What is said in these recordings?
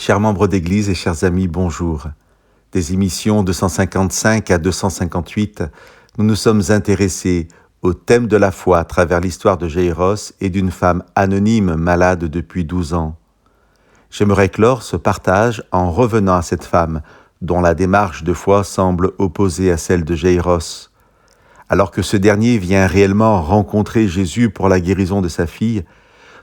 Chers membres d'Église et chers amis, bonjour. Des émissions 255 à 258, nous nous sommes intéressés au thème de la foi à travers l'histoire de Jaïros et d'une femme anonyme malade depuis 12 ans. J'aimerais clore ce partage en revenant à cette femme dont la démarche de foi semble opposée à celle de Jaïros. Alors que ce dernier vient réellement rencontrer Jésus pour la guérison de sa fille,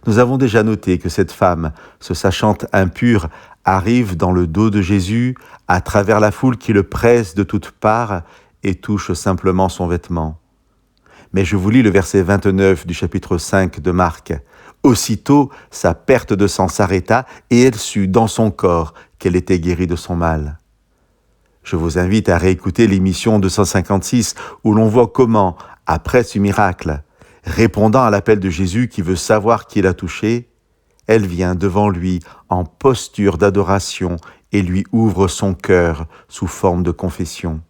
nous avons déjà noté que cette femme, se sachant impure, arrive dans le dos de Jésus, à travers la foule qui le presse de toutes parts et touche simplement son vêtement. Mais je vous lis le verset 29 du chapitre 5 de Marc. Aussitôt, sa perte de sang s'arrêta et elle sut dans son corps qu'elle était guérie de son mal. Je vous invite à réécouter l'émission 256 où l'on voit comment, après ce miracle, répondant à l'appel de Jésus qui veut savoir qui l'a touché, elle vient devant lui en posture d'adoration et lui ouvre son cœur sous forme de confession.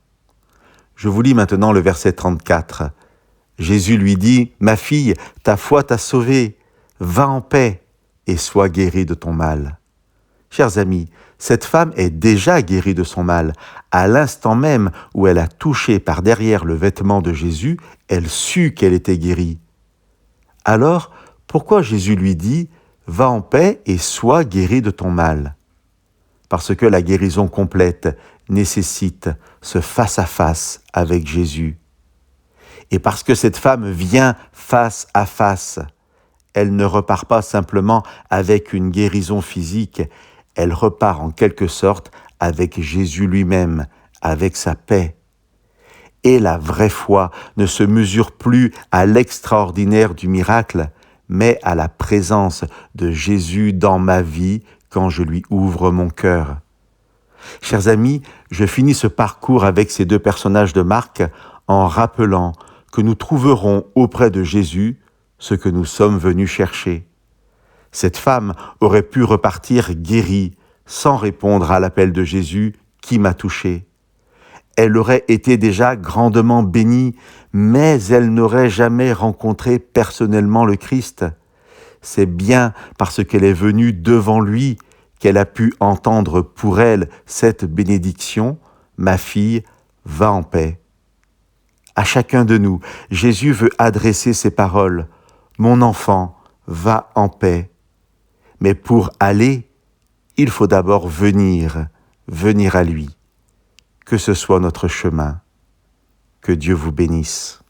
Je vous lis maintenant le verset 34. Jésus lui dit « Ma fille, ta foi t'a sauvée, va en paix et sois guérie de ton mal. » Chers amis, cette femme est déjà guérie de son mal. À l'instant même où elle a touché par derrière le vêtement de Jésus, elle sut qu'elle était guérie. Alors, pourquoi Jésus lui dit « Va en paix et sois guérie de ton mal » ? Parce que la guérison complète nécessite ce face-à-face avec Jésus. Et parce que cette femme vient face à face, elle ne repart pas simplement avec une guérison physique, elle repart en quelque sorte avec Jésus lui-même, avec sa paix. Et la vraie foi ne se mesure plus à l'extraordinaire du miracle, mais à la présence de Jésus dans ma vie quand je lui ouvre mon cœur. Chers amis, je finis ce parcours avec ces deux personnages de Marc en rappelant que nous trouverons auprès de Jésus ce que nous sommes venus chercher. Cette femme aurait pu repartir guérie sans répondre à l'appel de Jésus « Qui m'a touché ?» Elle aurait été déjà grandement bénie, mais elle n'aurait jamais rencontré personnellement le Christ. C'est bien parce qu'elle est venue devant lui qu'elle a pu entendre pour elle cette bénédiction « Ma fille, va en paix ». À chacun de nous, Jésus veut adresser ces paroles « Mon enfant, va en paix ». Mais pour aller, il faut d'abord venir à lui. Que ce soit notre chemin. Que Dieu vous bénisse.